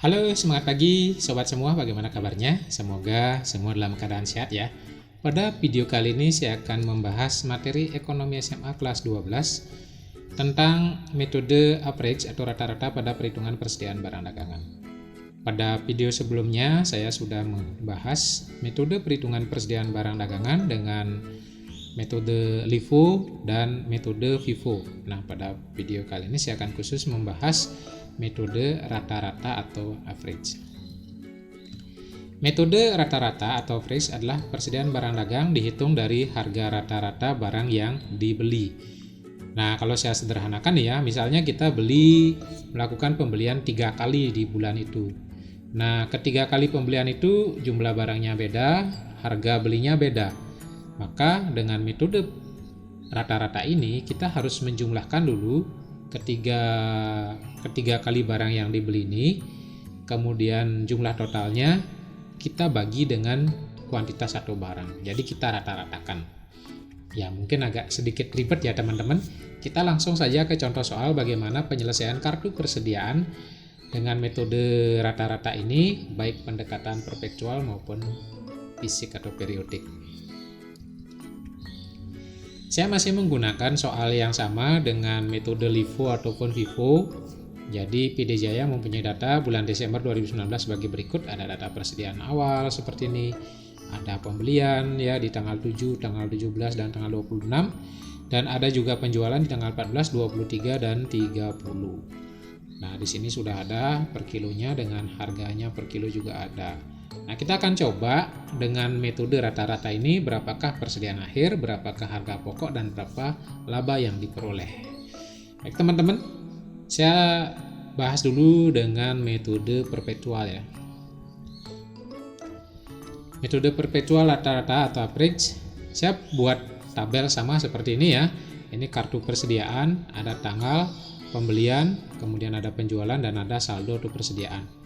Halo, semangat pagi sobat semua, bagaimana kabarnya? Semoga semua dalam keadaan sehat ya. Pada video kali ini saya akan membahas materi ekonomi SMA kelas 12 tentang metode average atau rata-rata pada perhitungan persediaan barang dagangan. Pada video sebelumnya saya sudah membahas metode perhitungan persediaan barang dagangan dengan metode LIFO dan metode FIFO. Nah, pada video kali ini saya akan khusus membahas metode rata-rata atau average. Metode rata-rata atau average adalah persediaan barang dagang dihitung dari harga rata-rata barang yang dibeli. Nah, kalau saya sederhanakan ya, misalnya kita melakukan pembelian 3 kali di bulan itu. Nah, ketiga kali pembelian itu jumlah barangnya beda, harga belinya beda. Maka dengan metode rata-rata ini kita harus menjumlahkan dulu ketiga kali barang yang dibeli ini, kemudian jumlah totalnya kita bagi dengan kuantitas satu barang. Jadi kita rata-ratakan. Ya, mungkin agak sedikit ribet ya teman-teman. Kita langsung saja ke contoh soal bagaimana penyelesaian kartu persediaan dengan metode rata-rata ini, baik pendekatan perpetual maupun fisik atau periodik. Saya masih menggunakan soal yang sama dengan metode LIFO ataupun FIFO. Jadi PD Jaya mempunyai data bulan Desember 2019 sebagai berikut. Ada data persediaan awal seperti ini. Ada pembelian ya di tanggal 7, tanggal 17 dan tanggal 26. Dan ada juga penjualan di tanggal 14, 23 dan 30. Nah, di sini sudah ada per kilonya dengan harganya per kilo juga ada. Nah, kita akan coba dengan metode rata-rata ini berapakah persediaan akhir, berapakah harga pokok, dan berapa laba yang diperoleh. Baik teman-teman, saya bahas dulu dengan metode perpetual ya. Metode perpetual rata-rata atau average, saya buat tabel sama seperti ini ya. Ini kartu persediaan, ada tanggal pembelian, kemudian ada penjualan, dan ada saldo atau persediaan.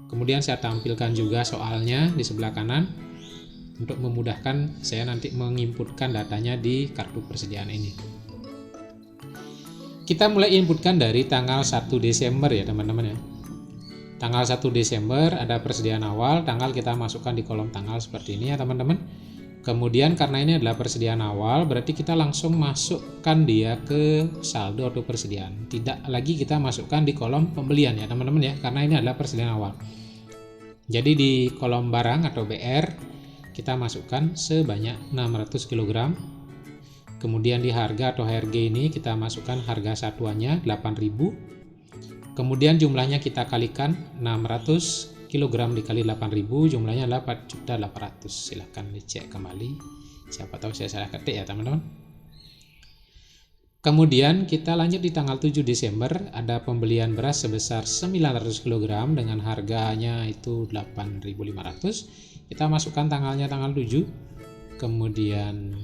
Kemudian saya tampilkan juga soalnya di sebelah kanan untuk memudahkan saya nanti menginputkan datanya di kartu persediaan ini. Kita mulai inputkan dari tanggal 1 Desember ya teman-teman ya. Tanggal 1 Desember ada persediaan awal, tanggal kita masukkan di kolom tanggal seperti ini ya teman-teman. Kemudian karena ini adalah persediaan awal, berarti kita langsung masukkan dia ke saldo atau persediaan. Tidak lagi kita masukkan di kolom pembelian ya teman-teman ya, karena ini adalah persediaan awal. Jadi di kolom barang atau BR kita masukkan sebanyak 600 kg. Kemudian di harga atau HRG ini kita masukkan harga satuannya 8.000. Kemudian jumlahnya kita kalikan 600 kg dikali 8.000, jumlahnya adalah 4.800.000. Silahkan dicek kembali. Siapa tahu saya salah ketik ya teman-teman. Kemudian kita lanjut di tanggal 7 Desember ada pembelian beras sebesar 900 kg dengan harganya itu 8.500. Kita masukkan tanggalnya tanggal 7. Kemudian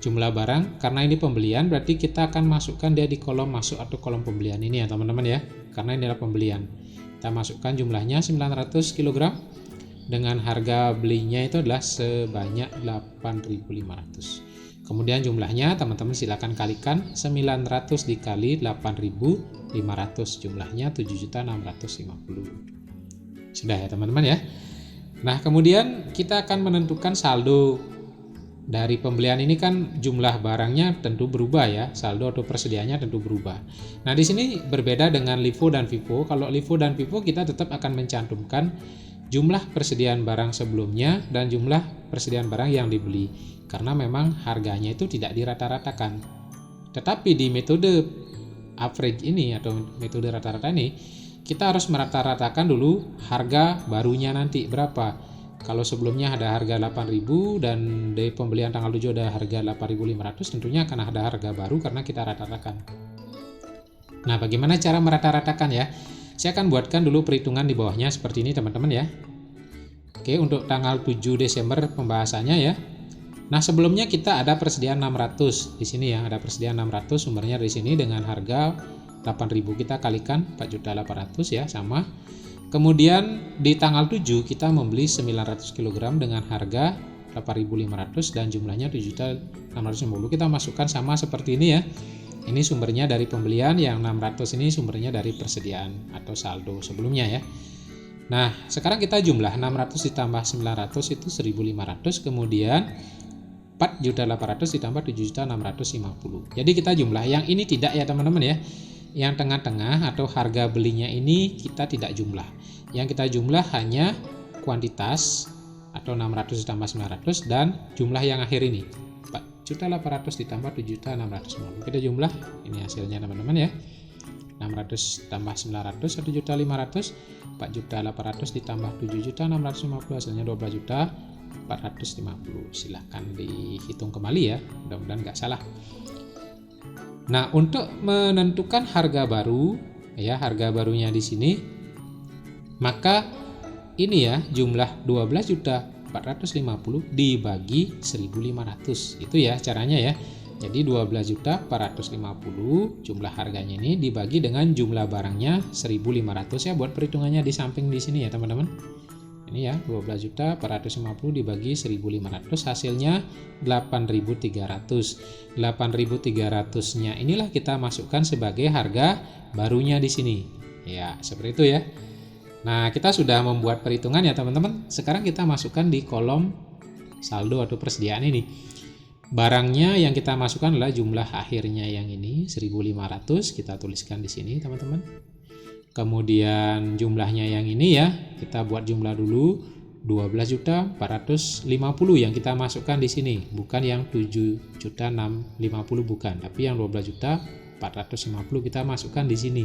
jumlah barang, karena ini pembelian berarti kita akan masukkan dia di kolom masuk atau kolom pembelian ini ya teman-teman ya. Karena ini adalah pembelian. Kita masukkan jumlahnya 900 kg dengan harga belinya itu adalah sebanyak 8.500. Kemudian jumlahnya teman-teman silakan kalikan 900 dikali 8.500, jumlahnya 7.650. Sudah ya teman-teman ya. Nah, kemudian kita akan menentukan saldo dari pembelian ini, kan jumlah barangnya tentu berubah ya, saldo atau persediaannya tentu berubah. Nah, di sini berbeda dengan LIFO dan FIFO. Kalau LIFO dan FIFO kita tetap akan mencantumkan jumlah persediaan barang sebelumnya dan jumlah persediaan barang yang dibeli, karena memang harganya itu tidak dirata-ratakan. Tetapi di metode average ini atau metode rata-rata ini kita harus merata-ratakan dulu harga barunya nanti berapa. Kalau sebelumnya ada harga 8.000 dan dari pembelian tanggal 7 ada harga 8.500, tentunya akan ada harga baru karena kita rata-ratakan. Nah, bagaimana cara merata-ratakan ya? Saya akan buatkan dulu perhitungan di bawahnya seperti ini teman-teman ya. Oke, untuk tanggal 7 Desember pembahasannya ya. Nah, sebelumnya kita ada persediaan 600 di sini ya, ada persediaan 600, sumbernya dari sini dengan harga 8.000 kita kalikan 4.800 ya, sama. Kemudian di tanggal 7 kita membeli 900 kg dengan harga 8.500 dan jumlahnya 7.650. Kita masukkan sama seperti ini ya. Ini sumbernya dari pembelian, yang 600 ini sumbernya dari persediaan atau saldo sebelumnya ya. Nah, sekarang kita jumlah 600 ditambah 900 itu 1.500, kemudian 4.800 ditambah 7.650. Jadi kita jumlah. Yang ini tidak ya teman-teman ya. Yang tengah-tengah atau harga belinya ini kita tidak jumlah. Yang kita jumlah hanya kuantitas atau 600 ditambah 900 dan jumlah yang akhir ini 4.800 ditambah 7.650. Kita jumlah, ini hasilnya teman-teman ya. 600 tambah 900 1.500.000, 4.800 ditambah 7.650 hasilnya 12.450. Silahkan dihitung kembali ya, mudah-mudahan nggak salah. Nah, untuk menentukan harga baru ya, harga barunya di sini, maka ini ya, jumlah 12.450 dibagi 1.500. Itu ya caranya ya. Jadi 12.450 jumlah harganya ini dibagi dengan jumlah barangnya 1.500 ya, buat perhitungannya di samping di sini ya teman-teman. Ini ya, 12.450 dibagi 1.500 hasilnya 8.300. 8.300-nya inilah kita masukkan sebagai harga barunya di sini. Ya, seperti itu ya. Nah, kita sudah membuat perhitungan ya teman-teman. Sekarang kita masukkan di kolom saldo atau persediaan ini. Barangnya yang kita masukkan adalah jumlah akhirnya yang ini 1.500, kita tuliskan di sini teman-teman. Kemudian jumlahnya yang ini ya, kita buat jumlah dulu 12.450 yang kita masukkan di sini, bukan yang 7.650 bukan, tapi yang 12.450 kita masukkan di sini.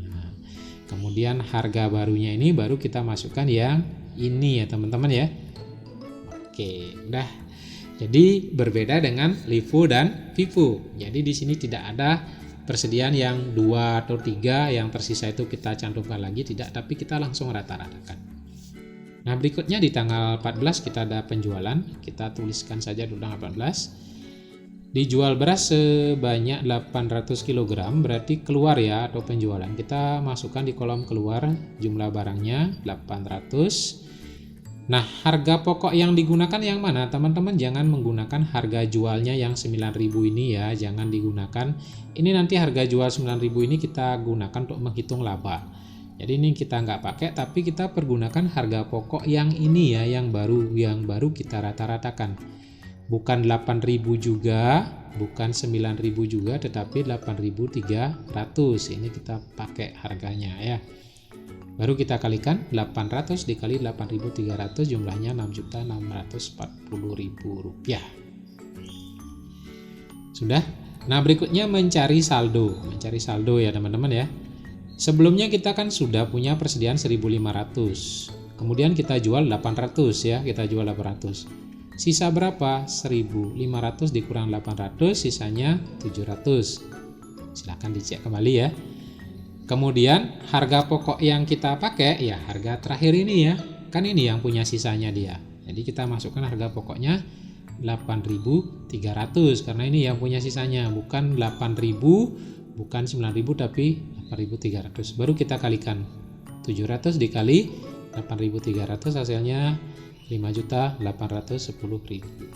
Nah, kemudian harga barunya ini baru kita masukkan yang ini ya teman-teman ya. Oke, udah. Jadi berbeda dengan LIFO dan FIFO. Jadi di sini tidak ada persediaan yang 2 atau 3, yang tersisa itu kita cantumkan lagi, tidak, tapi kita langsung rata-ratakan. Nah, berikutnya di tanggal 14 kita ada penjualan, kita tuliskan saja dulu tanggal 14. Dijual beras sebanyak 800 kg, berarti keluar ya atau penjualan. Kita masukkan di kolom keluar jumlah barangnya 800. Nah, harga pokok yang digunakan yang mana? Teman-teman jangan menggunakan harga jualnya yang 9.000 ini ya, jangan digunakan. Ini nanti harga jual 9.000 ini kita gunakan untuk menghitung laba. Jadi ini kita nggak pakai, tapi kita pergunakan harga pokok yang ini ya, yang baru kita rata-ratakan. Bukan 8.000 juga, bukan 9.000 juga, tetapi 8.300. Ini kita pakai harganya ya. Baru kita kalikan 800 dikali 8.300 jumlahnya 6.640.000 rupiah. Sudah. Nah, berikutnya mencari saldo. Mencari saldo ya teman-teman ya. Sebelumnya kita kan sudah punya persediaan 1.500. Kemudian kita jual 800 ya, kita jual 800. Sisa berapa? 1.500 dikurang 800, sisanya 700. Silahkan dicek kembali ya. Kemudian harga pokok yang kita pakai ya harga terakhir ini ya. Kan ini yang punya sisanya dia. Jadi kita masukkan harga pokoknya 8.300 karena ini yang punya sisanya, bukan 8.000, bukan 9.000 tapi 8.300. Baru kita kalikan 700 dikali 8.300 hasilnya 5.810.000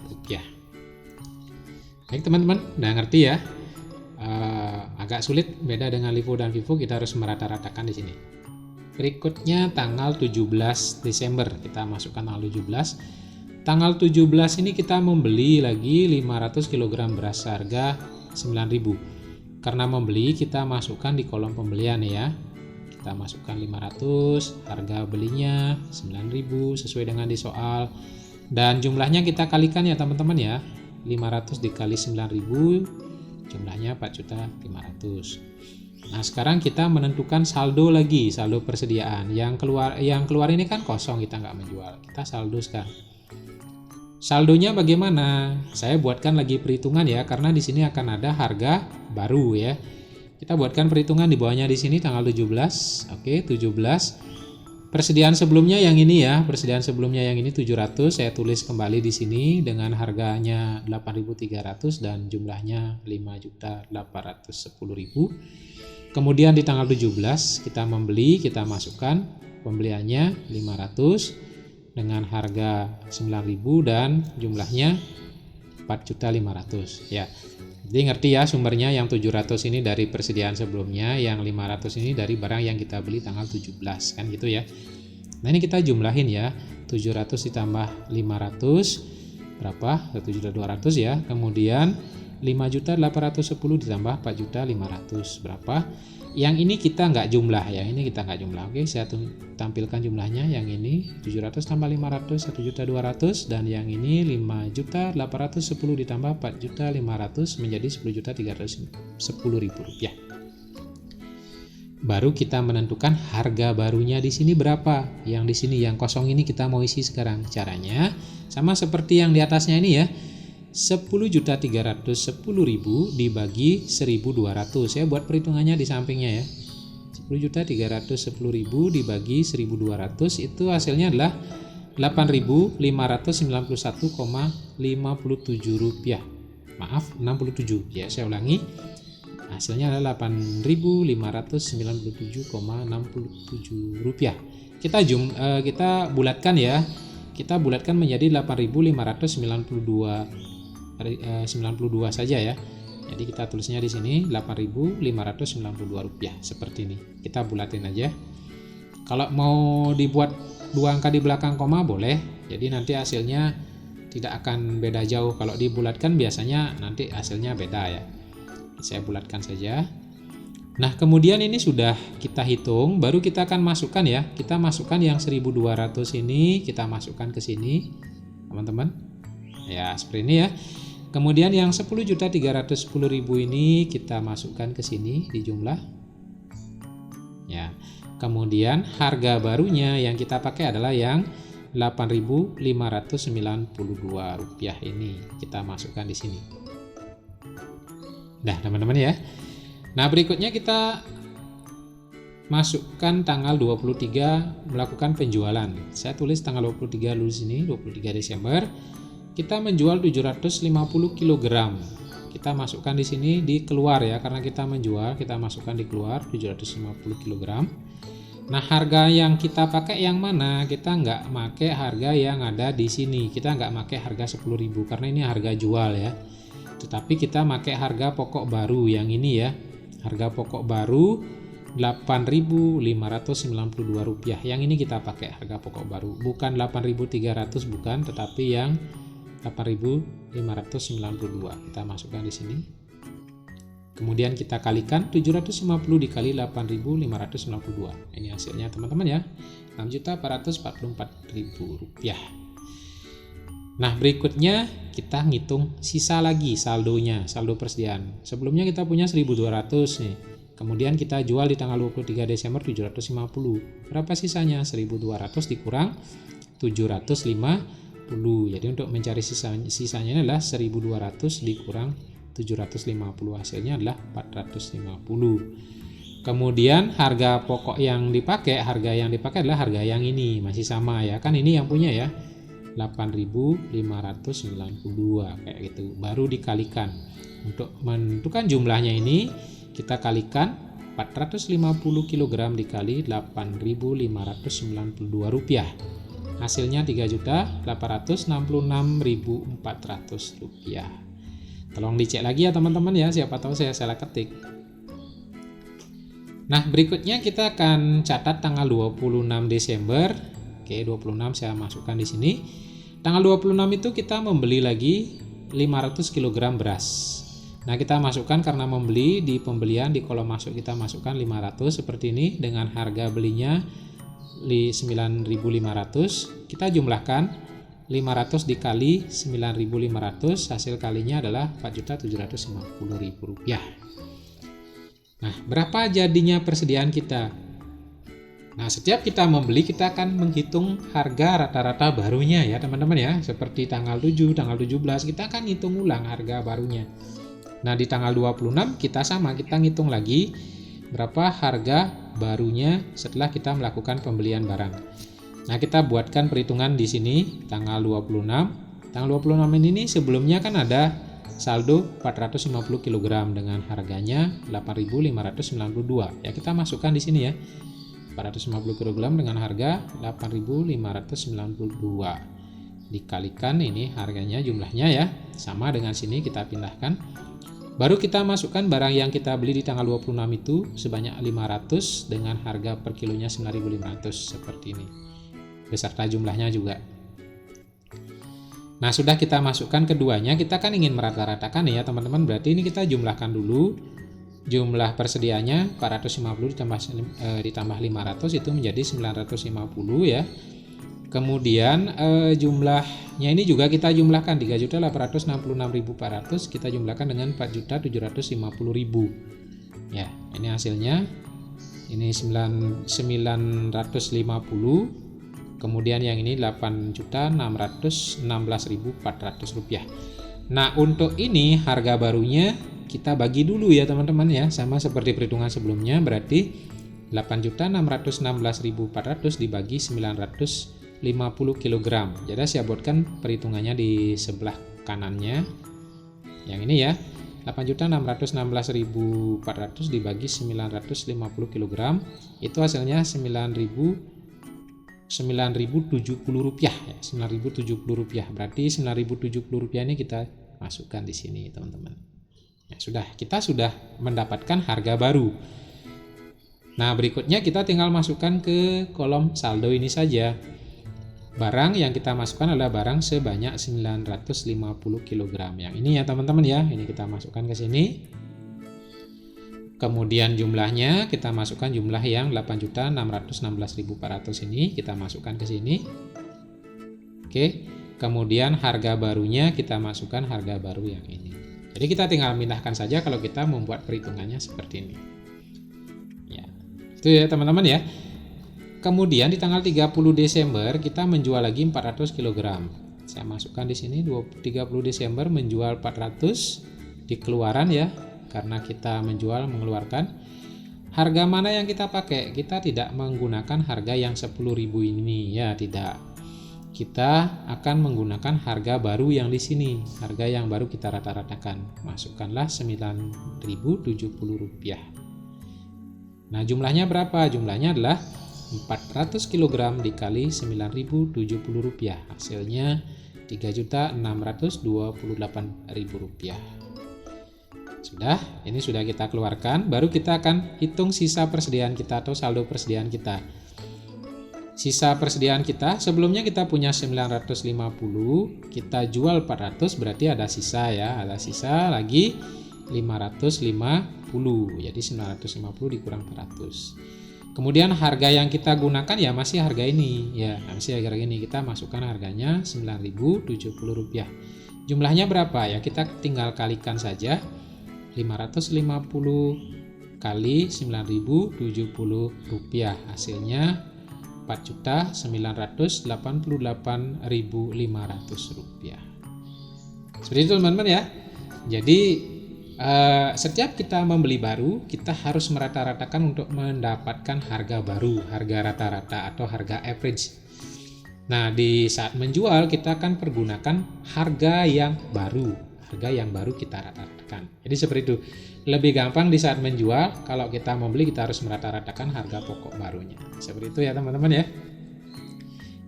rupiah. Baik teman-teman, udah ngerti ya? Agak sulit, beda dengan LIFO dan FIFO, kita harus merata-ratakan di sini. Berikutnya tanggal 17 Desember, kita masukkan tanggal 17. Tanggal 17 ini kita membeli lagi 500 kg beras harga 9.000. Karena membeli kita masukkan di kolom pembelian ya. Kita masukkan 500, harga belinya 9.000 sesuai dengan di soal. Dan jumlahnya kita kalikan ya teman-teman ya. 500 dikali 9.000 jumlahnya 4.500.000. Nah, sekarang kita menentukan saldo lagi, saldo persediaan. Yang keluar ini kan kosong, kita nggak menjual. Kita saldo sekarang. Saldonya bagaimana? Saya buatkan lagi perhitungan ya, karena di sini akan ada harga baru ya. Kita buatkan perhitungan di bawahnya di sini tanggal 17. Oke, 17. Persediaan sebelumnya yang ini ya, persediaan sebelumnya yang ini 700, saya tulis kembali di sini dengan harganya 8.300 dan jumlahnya 5.810.000. Kemudian di tanggal 17 kita membeli, kita masukkan pembeliannya 500 dengan harga 9.000 dan jumlahnya 4.500.000 ya. Jadi ngerti ya, sumbernya yang 700 ini dari persediaan sebelumnya, yang 500 ini dari barang yang kita beli tanggal 17 kan gitu ya. Nah ini kita jumlahin ya, 700 ditambah 500 berapa? 7.200 ya. Kemudian 5.810 ditambah 4.500 berapa? Yang ini kita nggak jumlah ya, ini kita nggak jumlah. Oke, saya tampilkan jumlahnya. Yang ini 700 tambah 500 1.200, dan yang ini 5.810 ditambah 4.500 menjadi 10.310.000 rupiah. Baru kita menentukan harga barunya di sini berapa. Yang di sini yang kosong ini kita mau isi sekarang. Caranya sama seperti yang di atasnya ini ya. 10.310.000 dibagi 1.200. Saya buat perhitungannya di sampingnya ya. 10.310.000 dibagi 1.200 itu hasilnya adalah 8.591,57 rupiah. Maaf, 67 ya, saya ulangi. Hasilnya adalah 8.597,67 rupiah. Kita bulatkan ya. Kita bulatkan menjadi 8.592 saja ya. Jadi kita tulisnya di sini 8.592 rupiah seperti ini. Kita bulatin aja. Kalau mau dibuat dua angka di belakang koma boleh. Jadi nanti hasilnya tidak akan beda jauh. Kalau dibulatkan biasanya nanti hasilnya beda ya. Saya bulatkan saja. Nah, kemudian ini sudah kita hitung, baru kita akan masukkan ya. Kita masukkan yang 1.200 ini, kita masukkan ke sini, teman-teman. Ya, seperti ini ya. Kemudian yang 10.310.000 ini kita masukkan ke sini di jumlah. Ya. Kemudian harga barunya yang kita pakai adalah yang 8.592 rupiah ini. Kita masukkan di sini. Nah, teman-teman ya. Nah, berikutnya kita masukkan tanggal 23 melakukan penjualan. Saya tulis tanggal 23 dulu sini, 23 Desember. Kita menjual 750 kg. Kita masukkan di sini di keluar ya, karena kita menjual, kita masukkan di keluar 750 kg. Nah, harga yang kita pakai yang mana? Kita nggak pakai harga yang ada di sini. Kita nggak pakai harga 10.000 karena ini harga jual ya. Tetapi kita pakai harga pokok baru yang ini ya. Harga pokok baru 8.592 rupiah. Yang ini kita pakai harga pokok baru, bukan 8.300 bukan, tetapi yang 8.592 kita masukkan di sini. Kemudian kita kalikan 750 dikali 8.592. Ini hasilnya teman-teman ya, 6.444.000 rupiah. Nah, berikutnya kita ngitung sisa lagi saldonya, saldo persediaan. Sebelumnya kita punya 1.200 nih. Kemudian kita jual di tanggal 23 Desember 750. Berapa sisanya? 1.200 dikurang 750. Jadi untuk mencari sisanya adalah 1.200 dikurang 750. Hasilnya adalah 450. Kemudian harga pokok yang dipakai, adalah harga yang ini, masih sama ya. Kan ini yang punya ya. 8.592 kayak gitu. Baru dikalikan. Untuk menentukan jumlahnya ini kita kalikan 450 kg dikali 8.592 rupiah. Hasilnya 3.866.400 rupiah. Tolong dicek lagi ya teman-teman ya, siapa tahu saya salah ketik. Nah, berikutnya kita akan catat tanggal 26 Desember. Oke, 26 saya masukkan di sini. Tanggal 26 itu kita membeli lagi 500 kg beras. Nah, kita masukkan karena membeli di pembelian di kolom masuk kita masukkan 500 seperti ini dengan harga belinya 9.500. Kita jumlahkan 500 dikali 9.500, hasil kalinya adalah 4.750.000 rupiah. Nah, berapa jadinya persediaan kita? Nah, setiap kita membeli kita akan menghitung harga rata-rata barunya ya teman-teman ya. Seperti tanggal 7, tanggal 17 kita akan hitung ulang harga barunya. Nah, di tanggal 26 kita ngitung lagi berapa harga barunya setelah kita melakukan pembelian barang. Nah, kita buatkan perhitungan di sini tanggal 26. Tanggal 26 ini sebelumnya kan ada saldo 450 kg dengan harganya 8.592. Ya, kita masukkan di sini ya. 450 kg dengan harga 8.592. Dikalikan ini harganya jumlahnya ya. Sama dengan sini kita pindahkan. Baru kita masukkan barang yang kita beli di tanggal 26 itu sebanyak 500 dengan harga per kilonya 9.500 seperti ini. beserta jumlahnya juga. Nah, sudah kita masukkan keduanya, kita kan ingin merata-ratakan ya teman-teman, berarti ini kita jumlahkan dulu. Jumlah persediaannya 450 ditambah 500 itu menjadi 950 ya. Kemudian jumlahnya ini juga kita jumlahkan 3.866.400 kita jumlahkan dengan 4.750.000. Ya, ini hasilnya. Ini 950. Kemudian yang ini 8.616.400 rupiah. Nah, untuk ini harga barunya kita bagi dulu ya teman-teman ya, sama seperti perhitungan sebelumnya, berarti 8.616.400 dibagi 950 kg. Jadi saya buatkan perhitungannya di sebelah kanannya. Yang ini ya, 8.616.400 dibagi 950 kg, itu hasilnya 9.070 rupiah ya, 9.070 rupiah. Berarti 9.070 rupiah ini kita masukkan di sini teman-teman. Ya, kita sudah mendapatkan harga baru. Nah, berikutnya kita tinggal masukkan ke kolom saldo ini saja. Barang yang kita masukkan adalah barang sebanyak 950 kg. Yang ini ya teman-teman ya, ini kita masukkan ke sini. Kemudian jumlahnya kita masukkan jumlah yang 8.616.400 ini kita masukkan ke sini. Oke. Kemudian harga barunya kita masukkan harga baru yang ini. Jadi kita tinggal pindahkan saja kalau kita membuat perhitungannya seperti ini. Ya. Itu ya teman-teman ya. Kemudian di tanggal 30 Desember kita menjual lagi 400 kg. Saya masukkan di sini 30 Desember menjual 400 di keluaran ya. Karena kita menjual mengeluarkan. Harga mana yang kita pakai? Kita tidak menggunakan harga yang 10.000 ini ya, tidak. Kita akan menggunakan harga baru yang di sini. Harga yang baru kita rata-ratakan. Masukkanlah 9.070 rupiah. Nah, jumlahnya berapa? Jumlahnya adalah 400 kg dikali 9.070 rupiah. Hasilnya 3.628.000 rupiah. Sudah, ini sudah kita keluarkan. Baru kita akan hitung sisa persediaan kita atau saldo persediaan kita. Sisa persediaan kita, sebelumnya kita punya 950, kita jual 400, berarti ada sisa ya. Ada sisa lagi 550. Jadi 950 dikurang 400. Kemudian harga yang kita gunakan ya masih harga ini. Ya, masih harga ini. Kita masukkan harganya 9.070 rupiah. Jumlahnya berapa? Ya kita tinggal kalikan saja. 550 kali 9.070 rupiah, hasilnya 4.988.500 rupiah. Seperti itu teman-teman ya. Jadi setiap kita membeli baru, kita harus merata-ratakan untuk mendapatkan harga baru, harga rata-rata atau harga average. Nah, di saat menjual kita akan pergunakan harga yang baru. Harga yang baru kita rata-ratakan. Jadi seperti itu. Lebih gampang di saat menjual, kalau kita membeli kita harus merata-ratakan harga pokok barunya. Seperti itu ya teman-teman ya.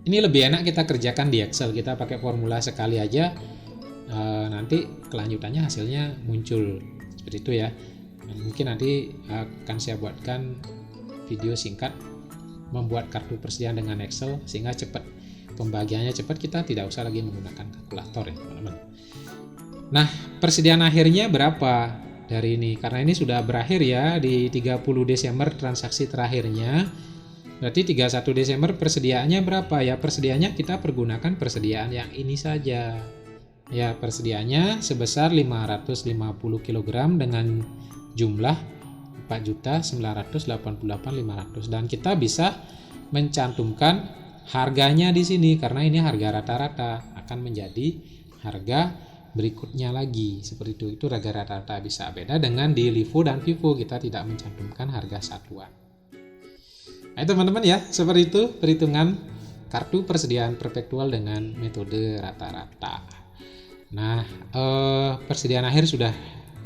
Ini lebih enak kita kerjakan di Excel. Kita pakai formula sekali aja. Nanti kelanjutannya hasilnya muncul. Seperti itu ya. Mungkin nanti akan saya buatkan video singkat membuat kartu persediaan dengan Excel sehingga cepat. Pembagiannya cepat, kita tidak usah lagi menggunakan kalkulator ya teman-teman. Nah, persediaan akhirnya berapa dari ini? Karena ini sudah berakhir ya di 30 Desember transaksi terakhirnya. Berarti 31 Desember persediaannya berapa? Ya, persediaannya kita pergunakan persediaan yang ini saja. Ya, persediaannya sebesar 550 kg dengan jumlah 4.988.500 dan kita bisa mencantumkan harganya di sini karena ini harga rata-rata akan menjadi harga berikutnya lagi. Seperti itu harga rata-rata. Bisa beda dengan di LIFO dan FIFO, kita tidak mencantumkan harga satuan. Nah teman-teman ya, seperti itu perhitungan kartu persediaan perpetual dengan metode rata-rata. Nah, persediaan akhir sudah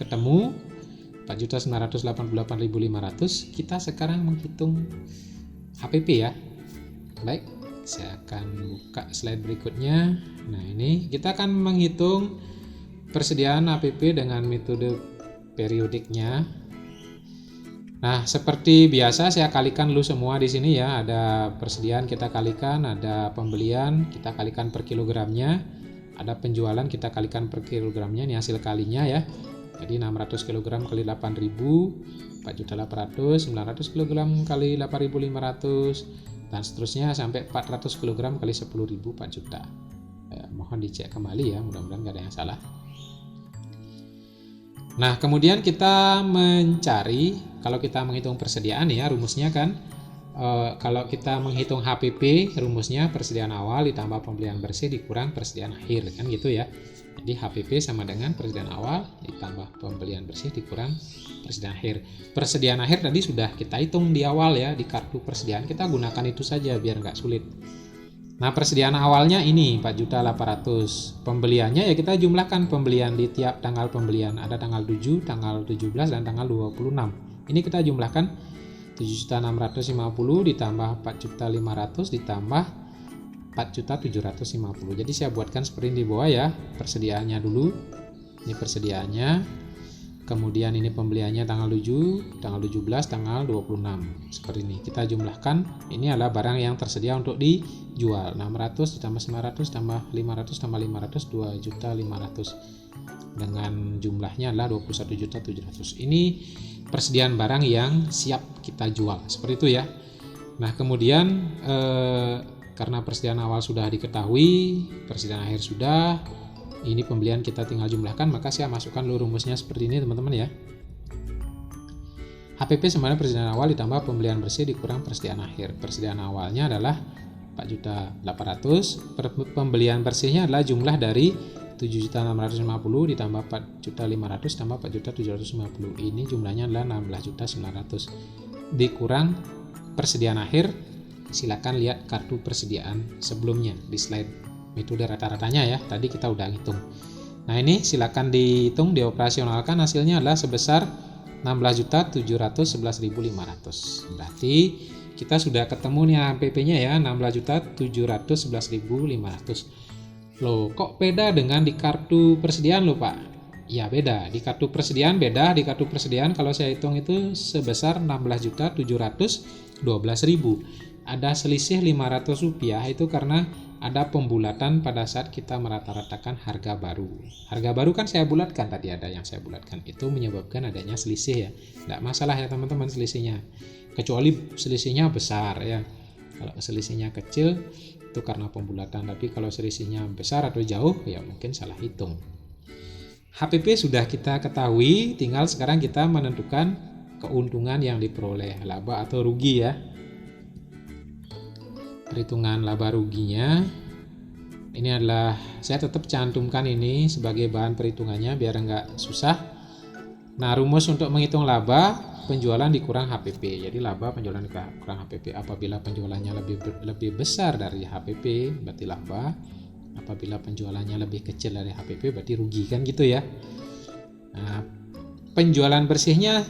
ketemu 4.988.500. Kita sekarang menghitung HPP ya. Baik, saya akan buka slide berikutnya. Nah, ini kita akan menghitung persediaan APP dengan metode periodiknya. Nah, seperti biasa saya kalikan dulu semua di sini ya. Ada persediaan kita kalikan, ada pembelian kita kalikan per kilogramnya, ada penjualan kita kalikan per kilogramnya. Ini hasil kalinya ya. Jadi 600 kg kali 8.000, 4.800.000, 900 kg kali 8.500, dan seterusnya sampai 400 kg kali 10.000, 4 juta. Mohon dicek kembali ya, mudah-mudahan nggak ada yang salah. Nah, kemudian kita mencari, kalau kita menghitung persediaan ya, rumusnya kan kalau kita menghitung HPP, rumusnya persediaan awal ditambah pembelian bersih dikurang persediaan akhir, kan gitu ya. Jadi HPP sama dengan persediaan awal ditambah pembelian bersih dikurang persediaan akhir. Persediaan akhir tadi sudah kita hitung di awal ya, di kartu persediaan kita gunakan itu saja biar nggak sulit. Nah, persediaan awalnya ini 4.800.000. Pembeliannya ya kita jumlahkan pembelian di tiap tanggal pembelian. Ada tanggal 7, tanggal 17, dan tanggal 26. Ini kita jumlahkan 7.650 ditambah 4.500 ditambah 4.750. Jadi saya buatkan seperti ini di bawah ya. Persediaannya dulu. Ini persediaannya. Kemudian ini pembeliannya tanggal 7, tanggal 17, tanggal 26. Seperti ini. Kita jumlahkan. Ini adalah barang yang tersedia untuk dijual. 600 ditambah 900 tambah 500 tambah 500, 2.500. Dengan jumlahnya adalah 21.700.000. Ini persediaan barang yang siap kita jual. Seperti itu ya. Nah, kemudian karena persediaan awal sudah diketahui, persediaan akhir sudah, ini pembelian kita tinggal jumlahkan, maka saya masukkan dulu rumusnya seperti ini teman-teman ya. HPP sama dengan persediaan awal ditambah pembelian bersih dikurang persediaan akhir. Persediaan awalnya adalah 4.800.000, pembelian bersihnya adalah jumlah dari 7.650 ditambah 4.500 tambah 4.750. Ini jumlahnya adalah 16.900. Dikurang persediaan akhir, silakan lihat kartu persediaan sebelumnya di slide metode rata-ratanya ya, tadi kita udah hitung. Nah, ini silakan dihitung, dioperasionalkan, hasilnya adalah sebesar 16.711.500. Berarti kita sudah ketemu nih HPP-nya ya, 16.711.500. Loh, kok beda dengan di kartu persediaan loh Pak? Ya beda, di kartu persediaan beda. Di kartu persediaan kalau saya hitung itu sebesar 16.712.000. Ada selisih Rp500 itu karena ada pembulatan pada saat kita merata-ratakan harga baru. Harga baru kan saya bulatkan, tadi ada yang saya bulatkan, itu menyebabkan adanya selisih ya. Tidak masalah ya teman-teman selisihnya, kecuali selisihnya besar ya. Kalau selisihnya kecil itu karena pembulatan, tapi kalau selisihnya besar atau jauh ya mungkin salah hitung. HPP sudah kita ketahui, tinggal sekarang kita menentukan keuntungan yang diperoleh, laba atau rugi ya. Perhitungan laba ruginya ini adalah, saya tetap cantumkan ini sebagai bahan perhitungannya biar enggak susah. Nah, rumus untuk menghitung laba, penjualan dikurang HPP. Jadi laba penjualan dikurang HPP. Apabila penjualannya lebih besar dari HPP berarti laba. Apabila penjualannya lebih kecil dari HPP berarti rugi, kan gitu ya. Nah, penjualan bersihnya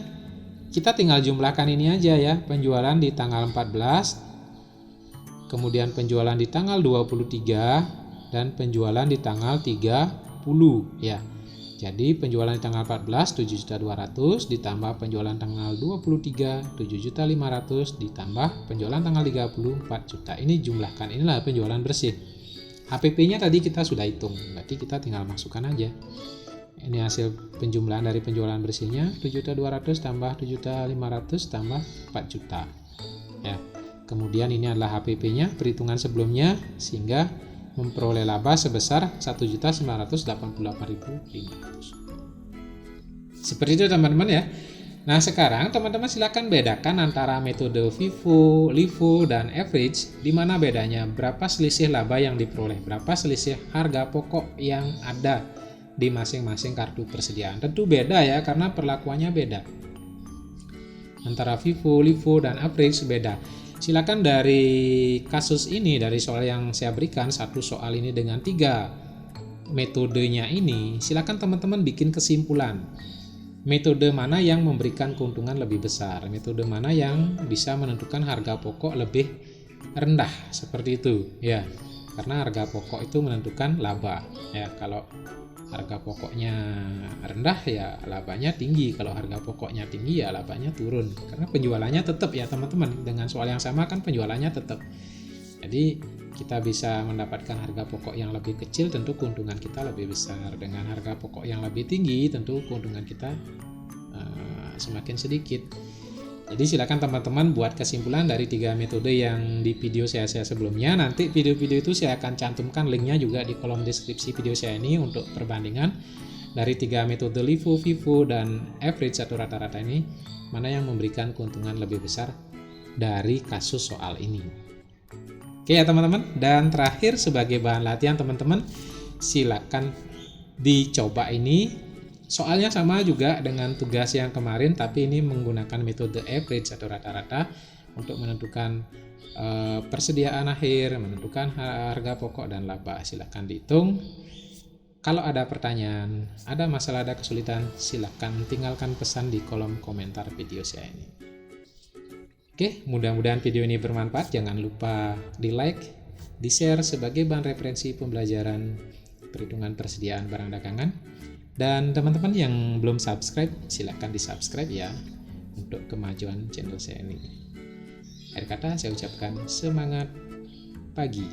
kita tinggal jumlahkan ini aja ya. Penjualan di tanggal 14, kemudian penjualan di tanggal 23, dan penjualan di tanggal 30 ya. Jadi penjualan di tanggal 14 7.200 ditambah penjualan tanggal 23 7.500 ditambah penjualan tanggal 30 4 juta. Ini jumlahkan, inilah penjualan bersih. HPP-nya tadi kita sudah hitung, berarti kita tinggal masukkan aja. Ini hasil penjumlahan dari penjualan bersihnya 7.200 tambah 7.500 tambah 4 juta ya. Kemudian ini adalah HPP-nya, perhitungan sebelumnya, sehingga memperoleh laba sebesar 1.988.500. Seperti itu teman-teman ya. Nah, sekarang teman-teman silakan bedakan antara metode FIFO, LIFO, dan average. Di mana bedanya? Berapa selisih laba yang diperoleh? Berapa selisih harga pokok yang ada di masing-masing kartu persediaan? Tentu beda ya, karena perlakuannya beda. Antara FIFO, LIFO, dan average beda. Silakan dari kasus ini, dari soal yang saya berikan, satu soal ini dengan 3 metodenya ini, silakan teman-teman bikin kesimpulan. Metode mana yang memberikan keuntungan lebih besar? Metode mana yang bisa menentukan harga pokok lebih rendah? Seperti itu ya. Karena harga pokok itu menentukan laba ya. Kalau harga pokoknya rendah ya labanya tinggi, kalau harga pokoknya tinggi ya labanya turun, karena penjualannya tetap ya teman-teman, dengan soal yang sama kan penjualannya tetap. Jadi kita bisa mendapatkan harga pokok yang lebih kecil, tentu keuntungan kita lebih besar. Dengan harga pokok yang lebih tinggi, tentu keuntungan kita semakin sedikit. Jadi silakan teman-teman buat kesimpulan dari 3 metode yang di video saya sebelumnya. Nanti video-video itu saya akan cantumkan linknya juga di kolom deskripsi video saya ini untuk perbandingan dari 3 metode LIFO, FIFO, dan average atau rata-rata ini, mana yang memberikan keuntungan lebih besar dari kasus soal ini. Oke ya teman-teman, dan terakhir sebagai bahan latihan teman-teman, silakan dicoba ini. Soalnya sama juga dengan tugas yang kemarin, tapi ini menggunakan metode average atau rata-rata untuk menentukan persediaan akhir, menentukan harga pokok dan laba. Silakan dihitung. Kalau ada pertanyaan, ada masalah, ada kesulitan, silakan tinggalkan pesan di kolom komentar video saya ini. Oke, mudah-mudahan video ini bermanfaat. Jangan lupa di like, di share sebagai bahan referensi pembelajaran perhitungan persediaan barang dagangan. Dan teman-teman yang belum subscribe, silakan di subscribe ya, untuk kemajuan channel saya ini. Akhir kata saya ucapkan semangat pagi.